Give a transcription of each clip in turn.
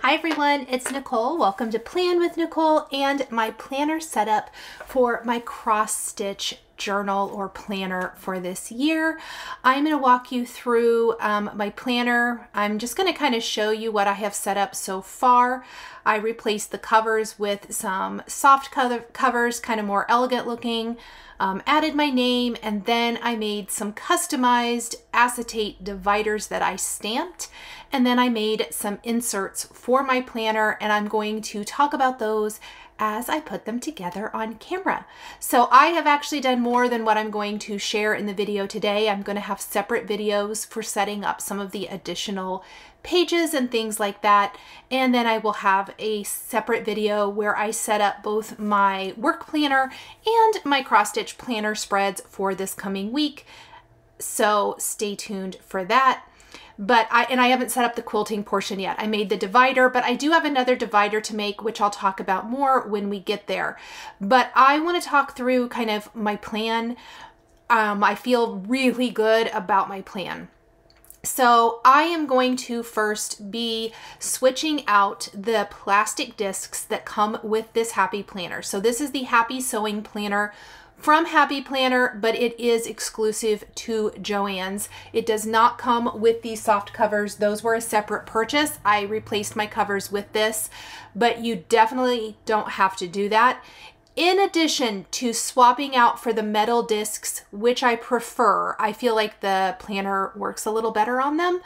Hi everyone, it's Nicole. Welcome to Plan with Nicole and my planner setup for my cross stitch journal or planner for this year. I'm going to walk you through my planner. I'm just going to kind of show you what I have set up so far. I replaced the covers with some soft covers, kind of more elegant looking. Added my name, and then I made some customized acetate dividers that I stamped, and then I made some inserts for my planner, and I'm going to talk about those as I put them together on camera. So I have actually done more than what I'm going to share in the video today. I'm going to have separate videos for setting up some of the additional pages and things like that. And then I will have a separate video where I set up both my work planner and my cross stitch planner spreads for this coming week. So stay tuned for that. But I haven't set up the quilting portion yet. I made the divider, but I do have another divider to make, which I'll talk about more when we get there. But I want to talk through kind of my plan. I feel really good about my plan. So I am going to first be switching out the plastic discs that come with this Happy Planner. So this is the Happy Sewing Planner from Happy Planner, but it is exclusive to Joann's. It does not come with these soft covers. Those were a separate purchase. I replaced my covers with this, but you definitely don't have to do that. In addition to swapping out for the metal discs, which I prefer, I feel like the planner works a little better on them.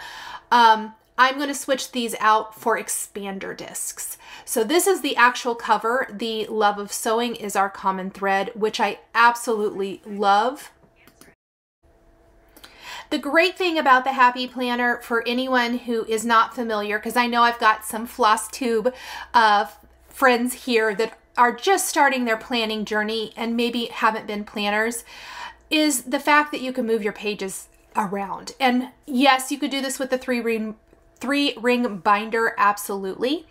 I'm going to switch these out for expander discs. So this is the actual cover. The Love of Sewing is our common thread, which I absolutely love. The great thing about the Happy Planner, for anyone who is not familiar, because I know I've got some floss tube friends here that are just starting their planning journey and maybe haven't been planners, is the fact that you can move your pages around. And yes, you could do this with the three ring binder, absolutely.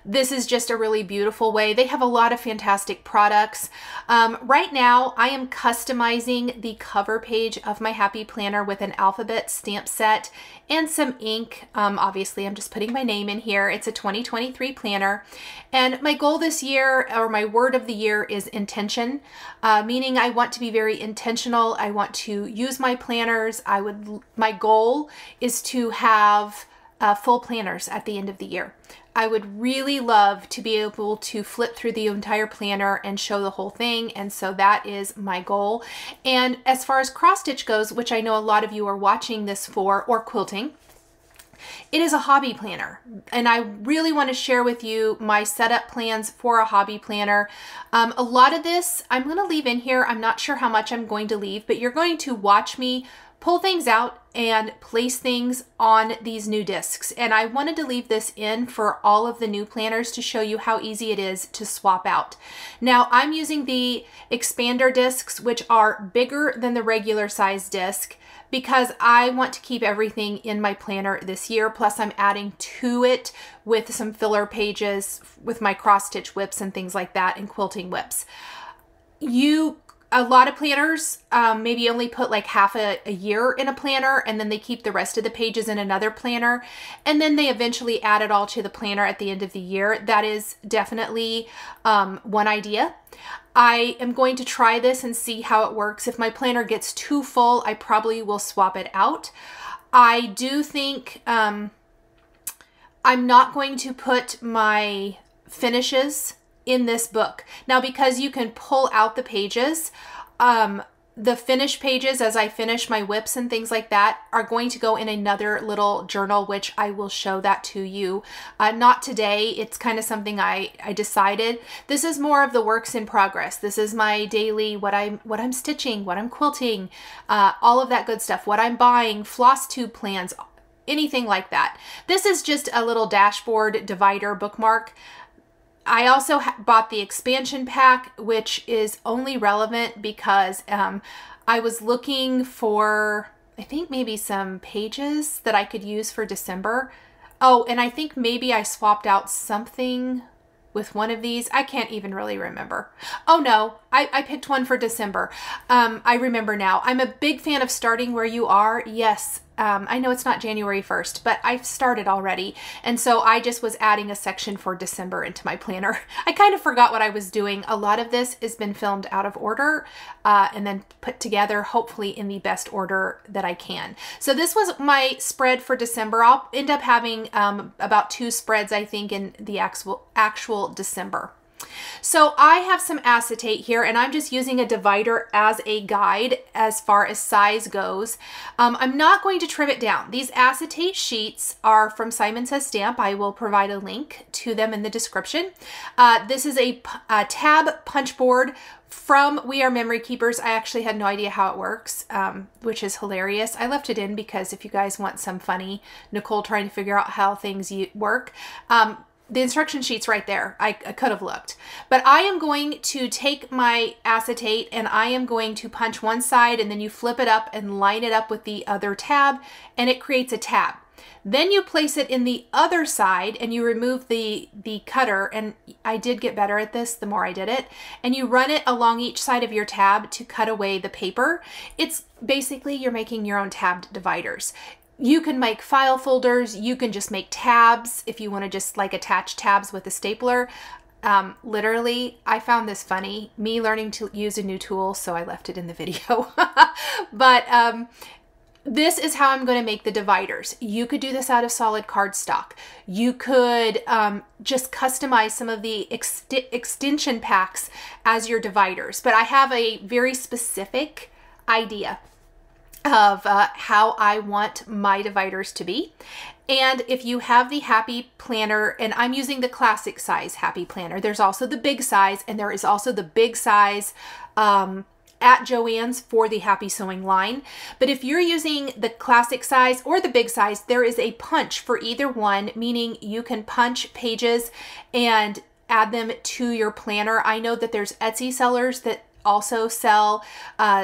This is just a really beautiful way. They have a lot of fantastic products. Right now I am customizing the cover page of my Happy Planner with an alphabet stamp set and some ink. Obviously I'm just putting my name in here. It's a 2023 planner. And my goal this year, or my word of the year, is intention, meaning I want to be very intentional. I want to use my planners. My goal is to have full planners at the end of the year. I would really love to be able to flip through the entire planner and show the whole thing, and so that is my goal. And as far as cross stitch goes, which I know a lot of you are watching this for, or quilting, it is a hobby planner, and I really want to share with you my setup plans for a hobby planner. A lot of this I'm going to leave in here. I'm not sure how much I'm going to leave, but you're going to watch me pull things out and place things on these new discs. And I wanted to leave this in for all of the new planners to show you how easy it is to swap out. Now I'm using the expander discs, which are bigger than the regular size disc, because I want to keep everything in my planner this year. Plus I'm adding to it with some filler pages with my cross stitch whips and things like that, and quilting whips. A lot of planners maybe only put like half a year in a planner, and then they keep the rest of the pages in another planner, and then they eventually add it all to the planner at the end of the year. That is definitely one idea. I am going to try this and see how it works. If my planner gets too full, I probably will swap it out. I do think I'm not going to put my finishes in this book. Now, because you can pull out the pages, the finish pages as I finish my whips and things like that are going to go in another little journal, which I will show that to you. Not today. It's kind of something I decided. This is more of the works in progress. This is my daily, what I'm stitching, what I'm quilting, all of that good stuff, what I'm buying, floss tube plans, anything like that. This is just a little dashboard divider bookmark. I also bought the expansion pack, which is only relevant because I was looking for, I think, maybe some pages that I could use for December. Oh, and I think maybe I swapped out something with one of these. I can't even really remember. Oh no, I picked one for December. I remember now. I'm a big fan of starting where you are. Yes. I know it's not January 1st, but I've started already. And so I just was adding a section for December into my planner. I kind of forgot what I was doing. A lot of this has been filmed out of order and then put together, hopefully in the best order that I can. So this was my spread for December. I'll end up having about 2 spreads, I think, in the actual December. So I have some acetate here, and I'm just using a divider as a guide as far as size goes. I'm not going to trim it down. These acetate sheets are from Simon Says Stamp. I will provide a link to them in the description. This is a tab punch board from We Are Memory Keepers. I actually had no idea how it works, which is hilarious. I left it in because if you guys want some funny Nicole trying to figure out how things work, the instruction sheet's right there. I could have looked. But I am going to take my acetate and I am going to punch one side, and then you flip it up and line it up with the other tab, and it creates a tab. Then you place it in the other side and you remove the cutter, and I did get better at this the more I did it, and you run it along each side of your tab to cut away the paper. It's basically you're making your own tabbed dividers. You can make file folders. You can just make tabs if you want to just like attach tabs with a stapler. Literally, I found this funny, me learning to use a new tool, so I left it in the video. But this is how I'm going to make the dividers. You could do this out of solid cardstock. You could just customize some of the extension packs as your dividers. But I have a very specific idea of how I want my dividers to be. And if you have the Happy Planner, and I'm using the classic size Happy Planner, there's also the big size, and there is also the big size at Joann's for the Happy Sewing line. But if you're using the classic size or the big size, there is a punch for either one, meaning you can punch pages and add them to your planner. I know that there's Etsy sellers that also sell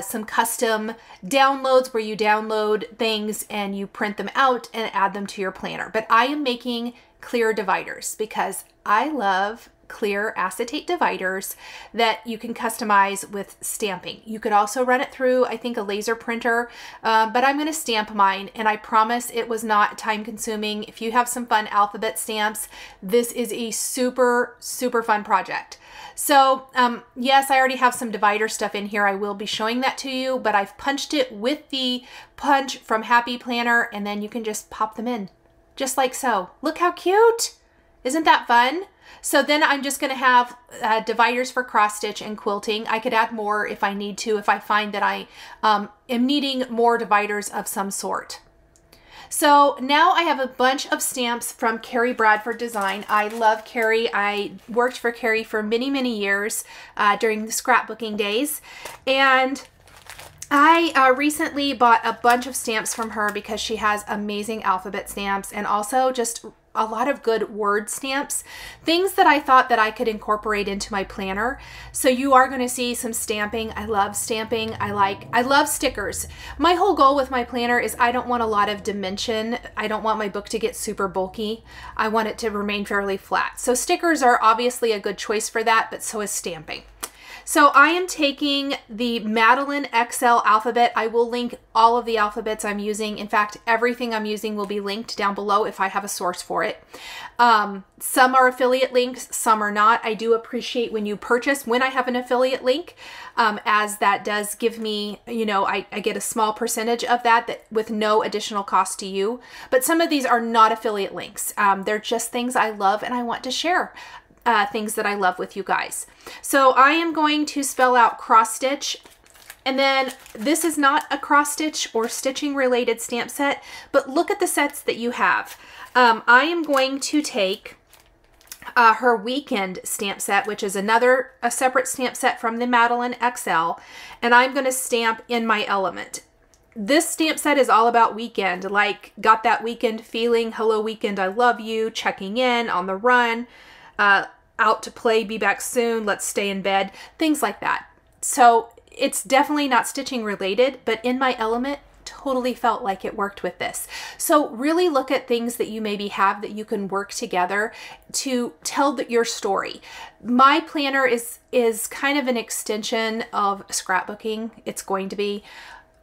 some custom downloads where you download things and you print them out and add them to your planner. But I am making clear dividers because I love clear acetate dividers that you can customize with stamping. You could also run it through, I think, a laser printer, but I'm going to stamp mine, and I promise it was not time consuming. If you have some fun alphabet stamps, this is a super, super fun project. So yes, I already have some divider stuff in here. I will be showing that to you, but I've punched it with the punch from Happy Planner, and then you can just pop them in just like so. Look how cute. Isn't that fun? So then I'm just going to have dividers for cross stitch and quilting. I could add more if I need to, if I find that I am needing more dividers of some sort. So now I have a bunch of stamps from Carrie Bradford Design. I love Carrie. I worked for Carrie for many, many years during the scrapbooking days. And I recently bought a bunch of stamps from her because she has amazing alphabet stamps and also just a lot of good word stamps, things that I thought that I could incorporate into my planner. So you are going to see some stamping. I love stamping. I love stickers. My whole goal with my planner is I don't want a lot of dimension. I don't want my book to get super bulky. I want it to remain fairly flat. So stickers are obviously a good choice for that, but so is stamping. So I am taking the Madeline XL alphabet. I will link all of the alphabets I'm using. In fact, everything I'm using will be linked down below if I have a source for it. Some are affiliate links, some are not. I do appreciate when you purchase when I have an affiliate link, as that does give me, you know, I get a small percentage of that with no additional cost to you. But some of these are not affiliate links. They're just things I love and I want to share. Things that I love with you guys. So I am going to spell out cross stitch, and then this is not a cross stitch or stitching related stamp set, but look at the sets that you have. I am going to take her weekend stamp set, which is a separate stamp set from the Madeline XL, and I'm going to stamp in my element. This stamp set is all about weekend, like got that weekend feeling, hello weekend, I love you, checking in, on the run, out to play, be back soon, let's stay in bed, things like that. So it's definitely not stitching related, but in my element, totally felt like it worked with this. So really look at things that you maybe have that you can work together to tell your story. My planner is kind of an extension of scrapbooking. It's going to be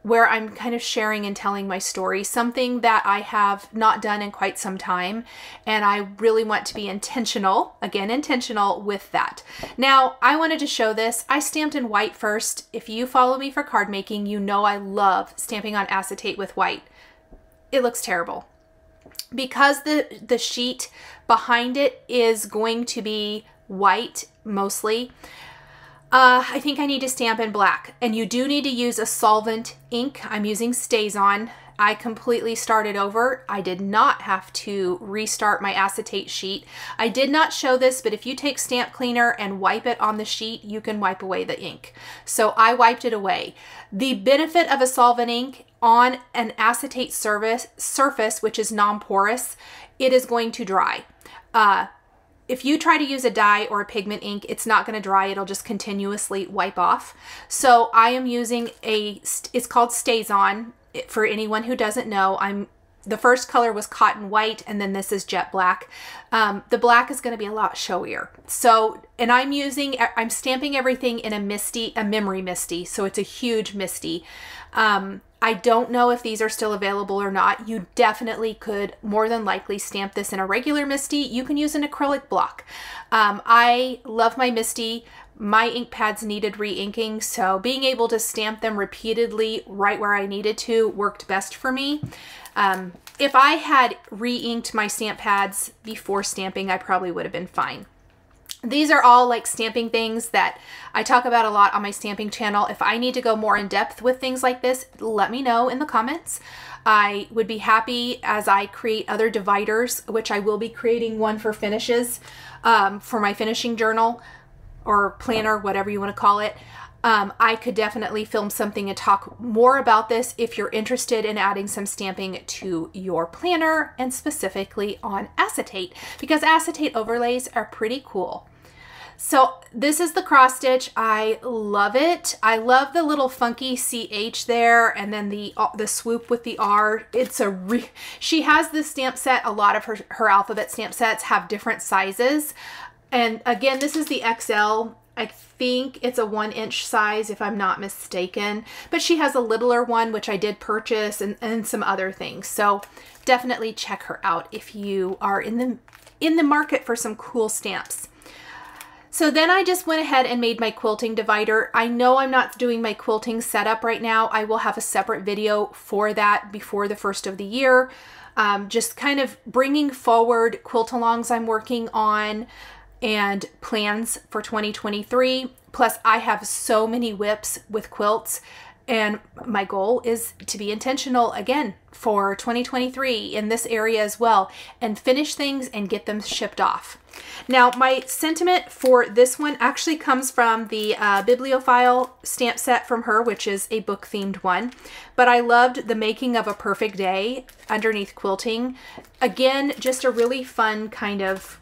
where I'm kind of sharing and telling my story, something that I have not done in quite some time. And I really want to be intentional, again, intentional with that. Now, I wanted to show this. I stamped in white first. If you follow me for card making, you know I love stamping on acetate with white. It looks terrible. Because the sheet behind it is going to be white mostly, I think I need to stamp in black, and you do need to use a solvent ink. I'm using StazOn. I completely started over. I did not have to restart my acetate sheet. I did not show this, but if you take stamp cleaner and wipe it on the sheet, you can wipe away the ink. So I wiped it away. The benefit of a solvent ink on an acetate surface, which is non-porous, it is going to dry. If you try to use a dye or a pigment ink, it's not going to dry. It'll just continuously wipe off. So I am using it's called StazOn. For anyone who doesn't know, the first color was cotton white, and then this is jet black. The black is going to be a lot showier. So, and I'm stamping everything in a memory misty. So it's a huge misty. I don't know if these are still available or not. You definitely could more than likely stamp this in a regular misty. You can use an acrylic block. I love my misty. My ink pads needed re-inking, so being able to stamp them repeatedly right where I needed to worked best for me. If I had re-inked my stamp pads before stamping, I probably would have been fine. These are all like stamping things that I talk about a lot on my stamping channel. If I need to go more in depth with things like this, let me know in the comments. I would be happy as I create other dividers, which I will be creating one for finishes, for my finishing journal or planner, whatever you want to call it. I could definitely film something and talk more about this if you're interested in adding some stamping to your planner, and specifically on acetate, because acetate overlays are pretty cool. So this is the cross stitch. I love it. I love the little funky CH there, and then the swoop with the R. She has this stamp set. A lot of her alphabet stamp sets have different sizes. And again, this is the XL. I think it's a 1-inch size if I'm not mistaken, but she has a littler one, which I did purchase, and some other things. So definitely check her out if you are in the market for some cool stamps. So then I just went ahead and made my quilting divider. I know I'm not doing my quilting setup right now. I will have a separate video for that before the first of the year. Just kind of bringing forward quilt-alongs I'm working on and plans for 2023. Plus I have so many whips with quilts, and my goal is to be intentional again for 2023 in this area as well, and finish things and get them shipped off. Now, my sentiment for this one actually comes from the Bibliophile stamp set from her, which is a book themed one, but I loved the Making of a Perfect Day underneath quilting. Again, just a really fun kind of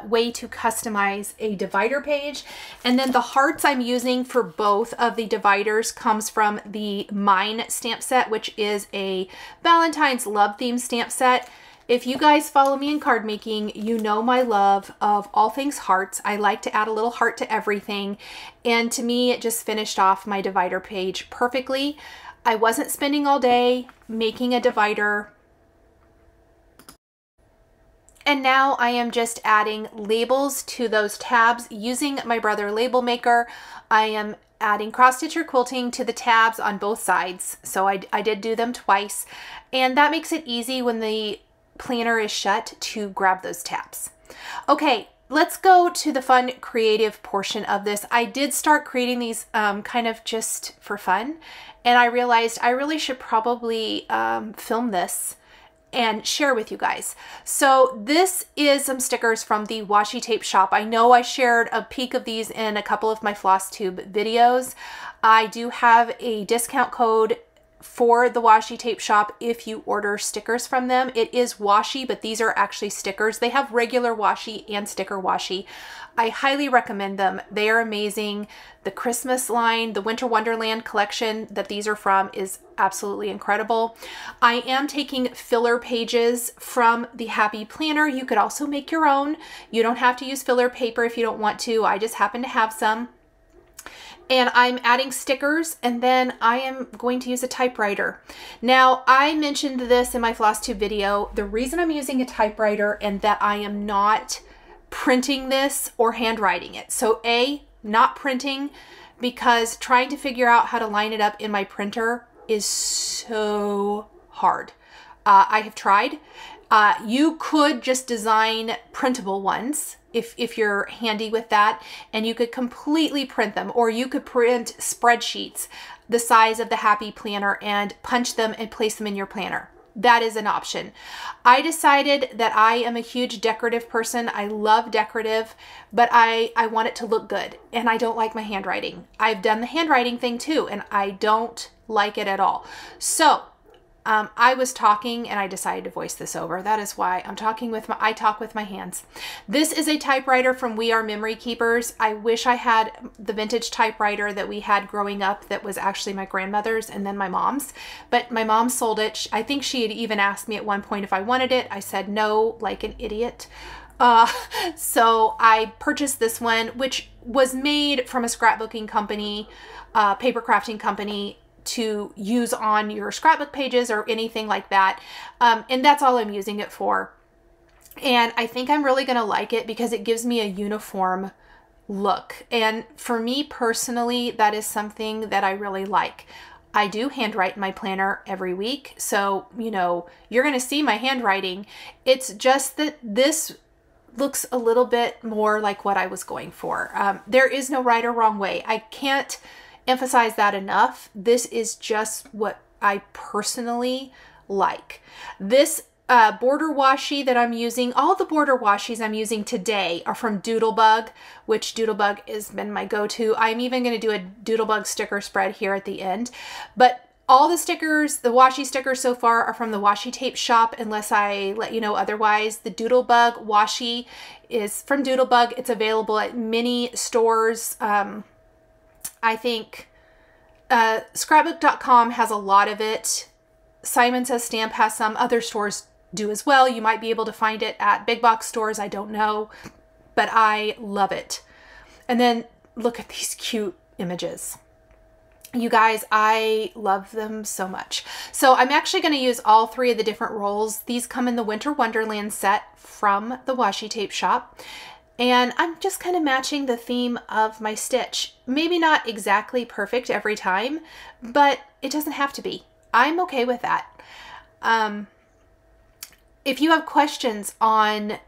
way to customize a divider page. And then the hearts I'm using for both of the dividers comes from the Mine stamp set, which is a Valentine's love theme stamp set. If you guys follow me in card making, you know my love of all things hearts. I like to add a little heart to everything. And to me, it just finished off my divider page perfectly. I wasn't spending all day making a divider. And now I am just adding labels to those tabs using my Brother Label Maker. I am adding cross stitch or quilting to the tabs on both sides. So I did do them twice, and that makes it easy when the planner is shut to grab those tabs. Okay, let's go to the fun creative portion of this. I did start creating these kind of just for fun, and I realized I really should probably film this and share with you guys. So this is some stickers from the washi tape shop. I know I shared a peek of these in a couple of my floss tube videos. I do have a discount code for the washi tape shop if you order stickers from them. It is washi, but these are actually stickers. They have regular washi and sticker washi. I highly recommend them. They are amazing. The Christmas line, the Winter Wonderland collection that these are from is absolutely incredible. I am taking filler pages from the Happy Planner. You could also make your own. You don't have to use filler paper if you don't want to. I just happen to have some. And I'm adding stickers, and then I am going to use a typewriter. Now, I mentioned this in my floss tube video. The reason I'm using a typewriter and that I am not printing this or handwriting it. So A, not printing, because trying to figure out how to line it up in my printer is so hard. I have tried. You could just design printable ones if you're handy with that, and you could completely print them, or you could print spreadsheets the size of the Happy Planner and punch them and place them in your planner. That is an option. I decided that I am a huge decorative person. I love decorative, but I want it to look good, and I don't like my handwriting. I've done the handwriting thing too, and I don't like it at all. So I was talking and I decided to voice this over. That is why I talk with my hands. This is a typewriter from We Are Memory Keepers. I wish I had the vintage typewriter that we had growing up that was actually my grandmother's and then my mom's, but my mom sold it. I think she had even asked me at one point if I wanted it. I said no, like an idiot. So I purchased this one, which was made from a scrapbooking company, paper crafting company, to use on your scrapbook pages or anything like that. And that's all I'm using it for. And I think I'm really going to like it because it gives me a uniform look. And for me personally, that is something that I really like. I do handwrite in my planner every week. So, you know, you're going to see my handwriting. It's just that this looks a little bit more like what I was going for. There is no right or wrong way. I can't emphasize that enough. This is just what I personally like. This border washi that I'm using, all the border washis I'm using today are from Doodlebug, which Doodlebug has been my go-to. I'm even going to do a Doodlebug sticker spread here at the end. But all the stickers, the washi stickers so far are from the washi tape shop, unless I let you know otherwise. The Doodlebug washi is from Doodlebug. It's available at many stores. I think scrapbook.com has a lot of it. Simon Says Stamp has some. Other stores do as well. You might be able to find it at big box stores. I don't know, but I love it. And then look at these cute images. You guys, I love them so much. So I'm actually going to use all three of the different rolls. These come in the Winter Wonderland set from the washi tape shop. And I'm just kind of matching the theme of my stitch. Maybe not exactly perfect every time, but it doesn't have to be. I'm okay with that. If you have questions on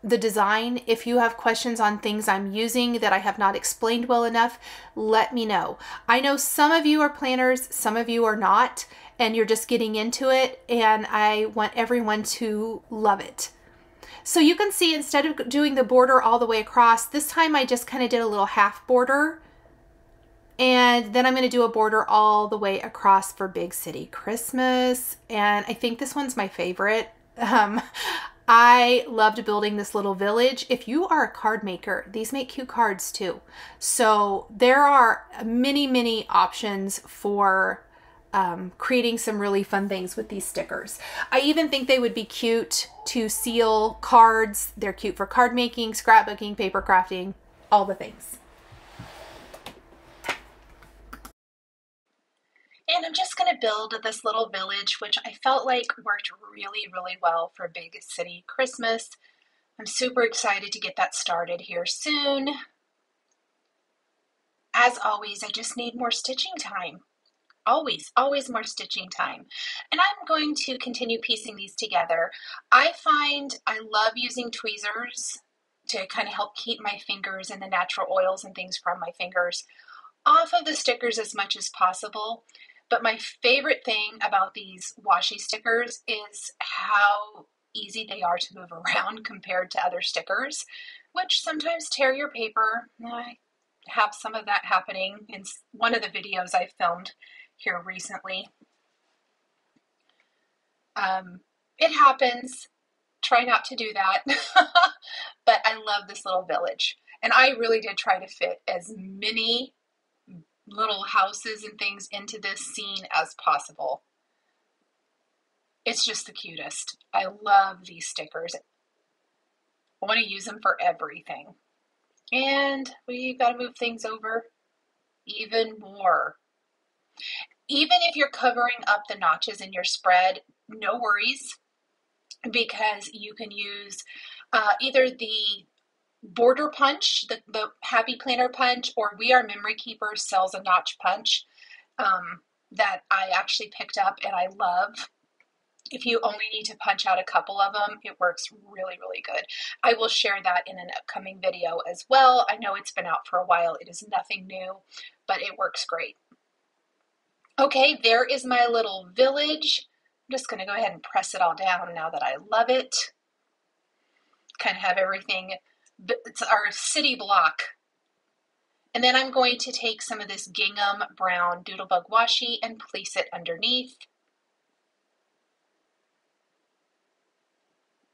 the design, if you have questions on things I'm using that I have not explained well enough, let me know. I know some of you are planners, some of you are not, and you're just getting into it, and I want everyone to love it. So you can see, instead of doing the border all the way across, this time I just kind of did a little half border. And then I'm going to do a border all the way across for Big City Christmas. And I think this one's my favorite. I loved building this little village. If you are a card maker, these make cute cards too. So there are many, many options for creating some really fun things with these stickers. I even think they would be cute to seal cards. They're cute for card making, scrapbooking, paper crafting, all the things. And I'm just going to build this little village, which I felt like worked really, really well for Big City Christmas. I'm super excited to get that started here soon. As always, I just need more stitching time. Always more stitching time. And I'm going to continue piecing these together. I find I love using tweezers to kind of help keep my fingers and the natural oils and things from my fingers off of the stickers as much as possible. But my favorite thing about these washi stickers is how easy they are to move around compared to other stickers, which sometimes tear your paper. I have some of that happening in one of the videos I filmed here recently. It happens. Try not to do that. But I love this little village. And I really did try to fit as many little houses and things into this scene as possible. It's just the cutest. I love these stickers. I want to use them for everything. And we've got to move things over even more. Even if you're covering up the notches in your spread, no worries, because you can use either the border punch, the Happy Planner punch, or We Are Memory Keepers sells a notch punch that I actually picked up and I love. If you only need to punch out a couple of them, it works really, really good. I will share that in an upcoming video as well. I know it's been out for a while. It is nothing new, but it works great. Okay, there is my little village. I'm just going to go ahead and press it all down now that I love it. Kind of have everything, it's our city block. And then I'm going to take some of this Gingham brown Doodlebug washi and place it underneath.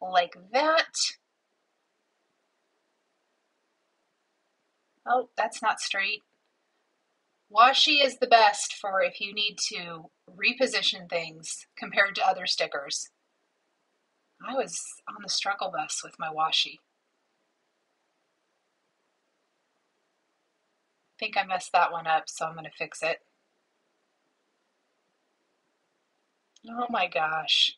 Like that. Oh, that's not straight. Washi is the best for if you need to reposition things compared to other stickers. I was on the struggle bus with my washi. I think I messed that one up, so I'm going to fix it. Oh my gosh.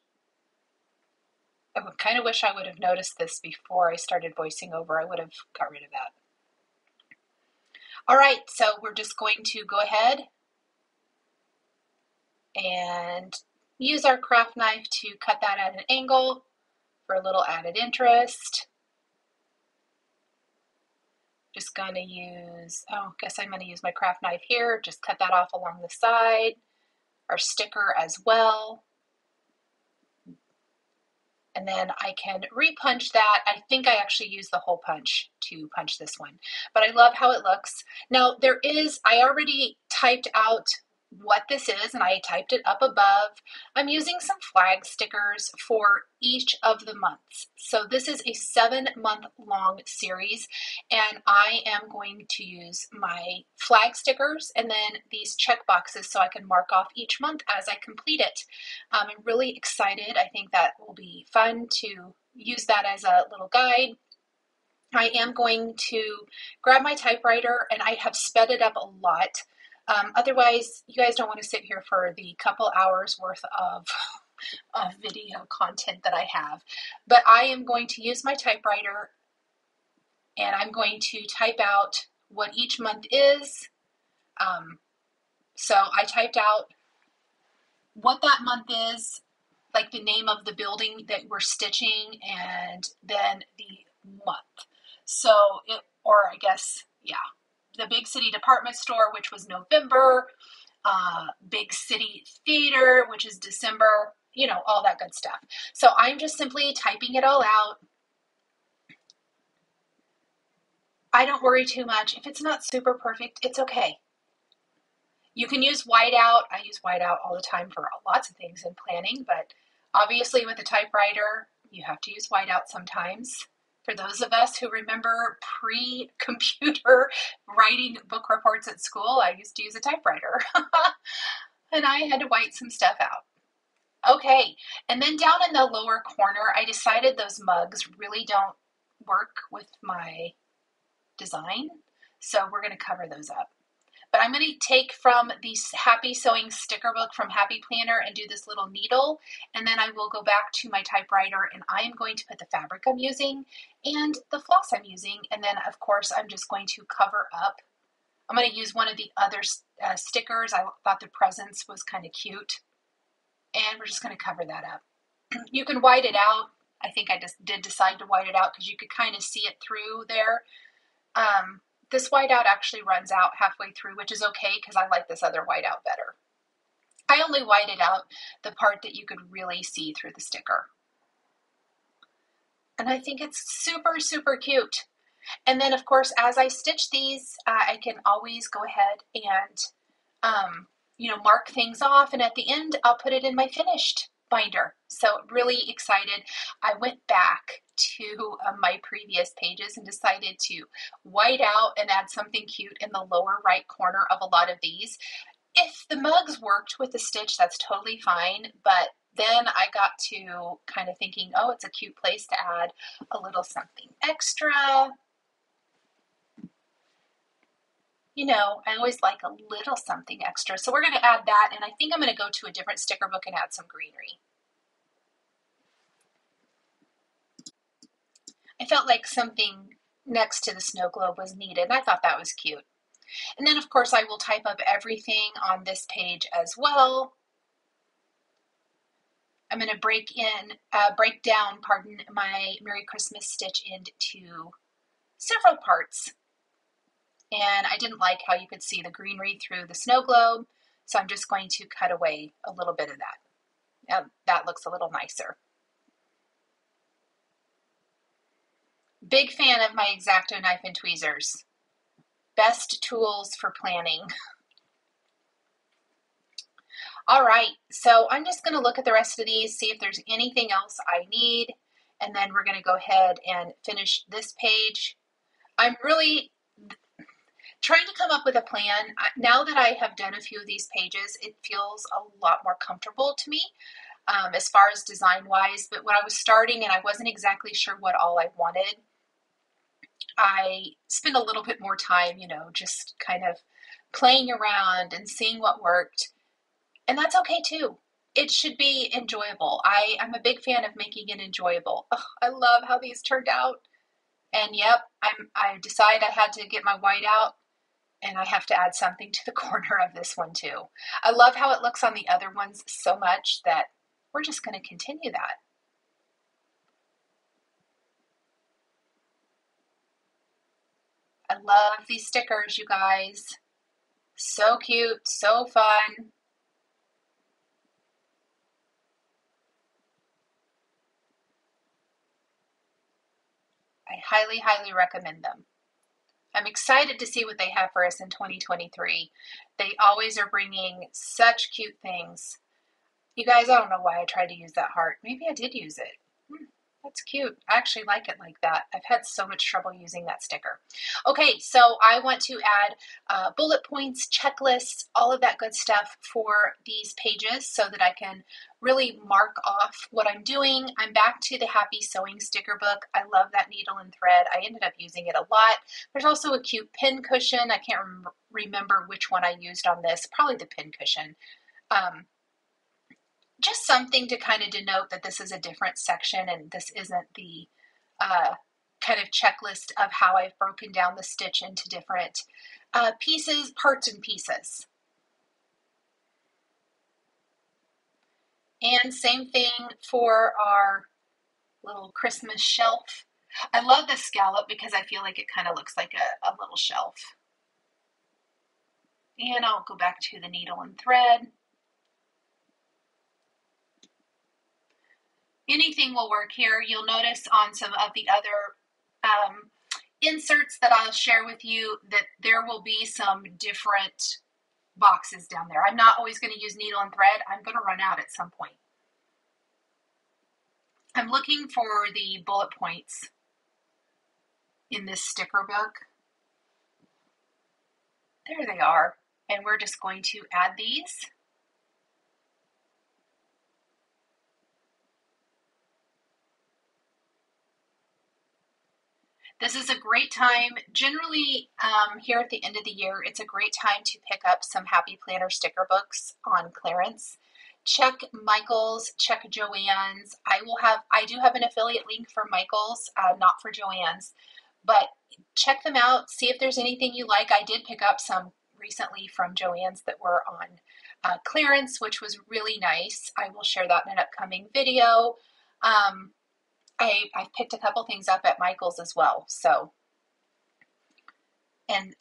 I kind of wish I would have noticed this before I started voicing over. I would have got rid of that. All right, so we're just going to go ahead and use our craft knife to cut that at an angle for a little added interest. Just going to use, I guess I'm going to use my craft knife here, just cut that off along the side. Our sticker as well. And then I can repunch that. I think I actually used the hole punch to punch this one, but I love how it looks. Now I already typed out what this is and I typed it up above. I'm using some flag stickers for each of the months. So this is a 7-month long series and I am going to use my flag stickers and then these check boxes so I can mark off each month as I complete it. I'm really excited. I think that will be fun to use that as a little guide. I am going to grab my typewriter and I have sped it up a lot. Otherwise, you guys don't want to sit here for the couple hours worth of video content that I have. But I am going to use my typewriter and I'm going to type out what each month is. So I typed out what that month is, like the name of the building that we're stitching, and then the month. So the Big City Department Store, which was November, Big City Theater, which is December, all that good stuff. So I'm just simply typing it all out. I don't worry too much. If it's not super perfect, it's okay. You can use whiteout. I use whiteout all the time for lots of things in planning, but obviously with a typewriter, you have to use whiteout sometimes. For those of us who remember pre-computer writing book reports at school, I used to use a typewriter and I had to white some stuff out. Okay, and then down in the lower corner, I decided those mugs really don't work with my design, so we're going to cover those up. But I'm going to take from the Happy Sewing sticker book from Happy Planner and do this little needle, and then I will go back to my typewriter and I am going to put the fabric I'm using and the floss I'm using, and then of course I'm just going to cover up. I'm going to use one of the other stickers. I thought the presents was kind of cute, and we're just going to cover that up. You can white it out. I think I just did decide to white it out because you could kind of see it through there. This whiteout actually runs out halfway through, which is okay because I like this other whiteout better. I only whited out the part that you could really see through the sticker. And I think it's super, super cute. And then, of course, as I stitch these, I can always go ahead and, mark things off. And at the end, I'll put it in my finished binder. So really excited. I went back to my previous pages and decided to white out and add something cute in the lower right corner of a lot of these. If the mugs worked with the stitch, that's totally fine, but then I got to kind of thinking, oh, it's a cute place to add a little something extra. You know, I always like a little something extra. So we're going to add that, and I think I'm going to go to a different sticker book and add some greenery. I felt like something next to the snow globe was needed, and I thought that was cute. And then, of course, I will type up everything on this page as well. I'm going to break down my Merry Christmas stitch into several parts. And I didn't like how you could see the greenery through the snow globe, so I'm just going to cut away a little bit of that. Now, that looks a little nicer. Big fan of my X-Acto knife and tweezers. Best tools for planning. All right, so I'm just going to look at the rest of these, see if there's anything else I need, and then we're going to go ahead and finish this page. I'm really trying to come up with a plan. Now that I have done a few of these pages, it feels a lot more comfortable to me as far as design-wise, but when I was starting and I wasn't exactly sure what all I wanted, I spent a little bit more time, you know, just kind of playing around and seeing what worked. And that's okay too. It should be enjoyable. I'm a big fan of making it enjoyable. Oh, I love how these turned out. And yep, I decided I had to get my white out, and I have to add something to the corner of this one too. I love how it looks on the other ones so much that we're just going to continue that. I love these stickers, you guys. So cute, so fun. I highly, highly recommend them. I'm excited to see what they have for us in 2023. They always are bringing such cute things. You guys, I don't know why I tried to use that heart. Maybe I did use it. That's cute. I actually like it like that. I've had so much trouble using that sticker. Okay, so I want to add bullet points, checklists, all of that good stuff for these pages so that I can really mark off what I'm doing. I'm back to the Happy Sewing sticker book. I love that needle and thread. I ended up using it a lot. There's also a cute pin cushion. I can't remember which one I used on this. Probably the pin cushion. Just something to kind of denote that this is a different section and this isn't the kind of checklist of how I've broken down the stitch into different pieces, parts and pieces. And same thing for our little Christmas shelf. I love the scallop because I feel like it kind of looks like a little shelf. And I'll go back to the needle and thread. Anything will work here. You'll notice on some of the other inserts that I'll share with you that there will be some different boxes down there. I'm not always going to use needle and thread. I'm going to run out at some point. I'm looking for the bullet points in this sticker book. There they are. And we're just going to add these. This is a great time. Generally, here at the end of the year, it's a great time to pick up some Happy Planner sticker books on clearance. Check Michael's, check Joann's. I do have an affiliate link for Michael's, not for Joann's, but check them out. See if there's anything you like. I did pick up some recently from Joann's that were on clearance, which was really nice. I will share that in an upcoming video. I've picked a couple things up at Michael's as well. So, and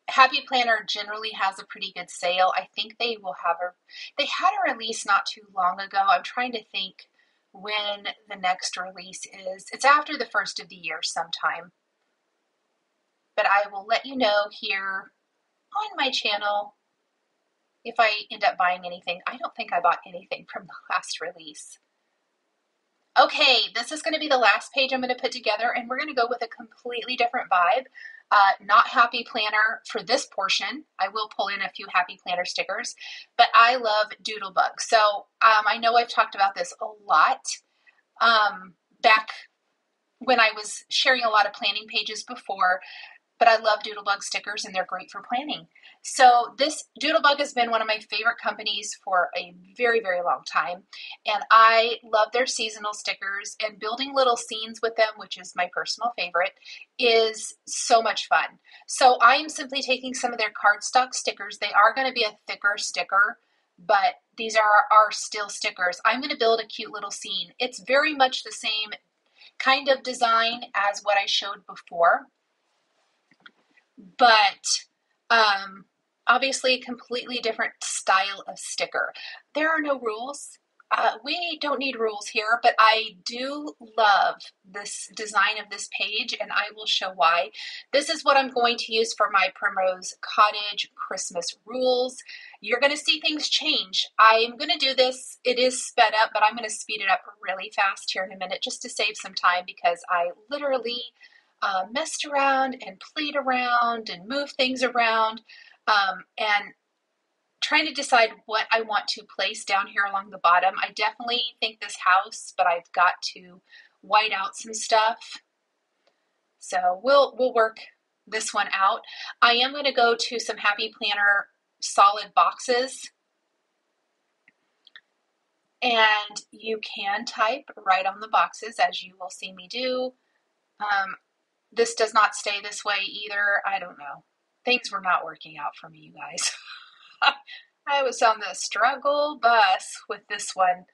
Happy Planner generally has a pretty good sale. I think they had a release not too long ago. I'm trying to think when the next release is. It's after the first of the year sometime. But I will let you know here on my channel if I end up buying anything. I don't think I bought anything from the last release. Okay, this is going to be the last page I'm going to put together, and we're going to go with a completely different vibe. Not Happy Planner for this portion. I will pull in a few Happy Planner stickers, but I love Doodlebug. So I know I've talked about this a lot back when I was sharing a lot of planning pages before, but I love Doodlebug stickers and they're great for planning. So this Doodlebug has been one of my favorite companies for a very, very long time. And I love their seasonal stickers, and building little scenes with them, which is my personal favorite, is so much fun. So I am simply taking some of their cardstock stickers. They are going to be a thicker sticker, but these are still stickers. I'm going to build a cute little scene. It's very much the same kind of design as what I showed before, but obviously a completely different style of sticker. There are no rules. We don't need rules here, but I do love this design of this page, and I will show why. This is what I'm going to use for my Primrose Cottage Christmas rules. You're going to see things change. I'm going to do this. It is sped up, but I'm going to speed it up really fast here in a minute just to save some time, because I literally messed around and played around and moved things around and trying to decide what I want to place down here along the bottom. I definitely think this house, but I've got to white out some stuff. So we'll work this one out. I am going to go to some Happy Planner solid boxes, and you can type right on the boxes, as you will see me do. This does not stay this way either. I don't know. Things were not working out for me, you guys. I was on the struggle bus with this one.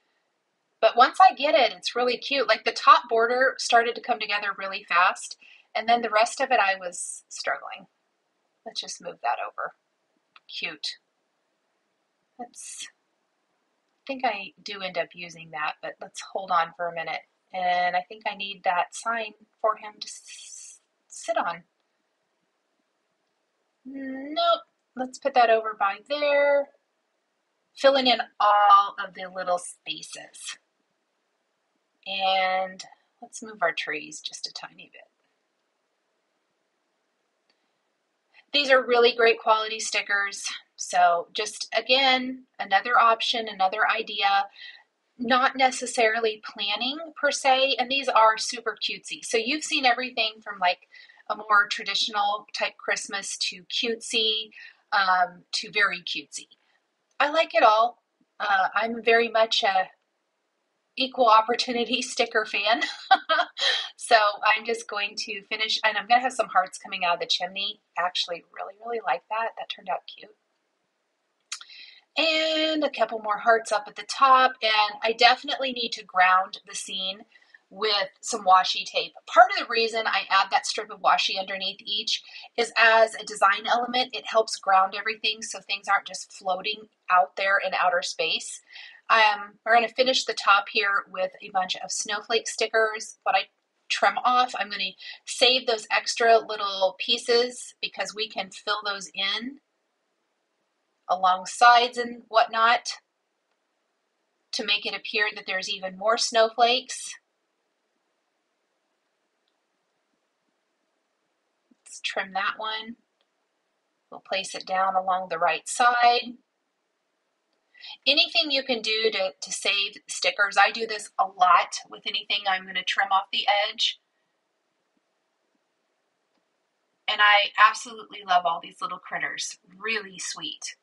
But once I get it, it's really cute. Like the top border started to come together really fast, and then the rest of it I was struggling. Let's just move that over. Cute. I think I do end up using that, but let's hold on for a minute. And I think I need that sign for him to sit on. Nope. Let's put that over by there. Filling in all of the little spaces. And let's move our trees just a tiny bit. These are really great quality stickers. So just again, another option, another idea. Not necessarily planning per se, and these are super cutesy. So you've seen everything from like a more traditional type Christmas to cutesy to very cutesy. I like it all. I'm very much a equal opportunity sticker fan. So I'm just going to finish, and I'm going to have some hearts coming out of the chimney. Actually, really, really like that. That turned out cute. And a couple more hearts up at the top, and I definitely need to ground the scene with some washi tape. Part of the reason I add that strip of washi underneath each is as a design element, it helps ground everything so things aren't just floating out there in outer space. We're going to finish the top here with a bunch of snowflake stickers. What I trim off, I'm going to save those extra little pieces because we can fill those in along sides and whatnot to make it appear that there's even more snowflakes. Let's trim that one. We'll place it down along the right side. Anything you can do to save stickers. I do this a lot with anything I'm going to trim off the edge. And I absolutely love all these little critters. Really sweet.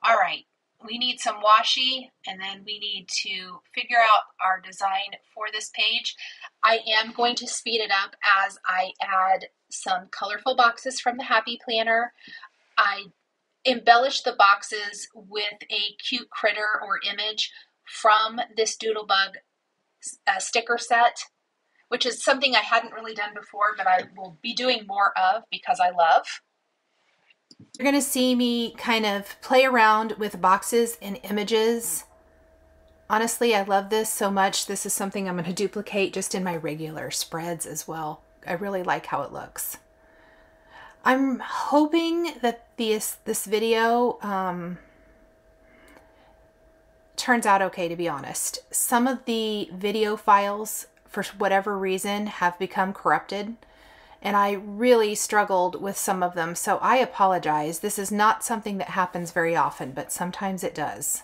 All right, we need some washi, and then we need to figure out our design for this page. I am going to speed it up as I add some colorful boxes from the Happy Planner. I embellish the boxes with a cute critter or image from this Doodlebug sticker set, which is something I hadn't really done before, but I will be doing more of because I love. You're going to see me kind of play around with boxes and images. Honestly, I love this so much. This is something I'm going to duplicate just in my regular spreads as well. I really like how it looks. I'm hoping that this video turns out okay, to be honest. Some of the video files, for whatever reason, have become corrupted, and I really struggled with some of them, so I apologize. This is not something that happens very often, but sometimes it does.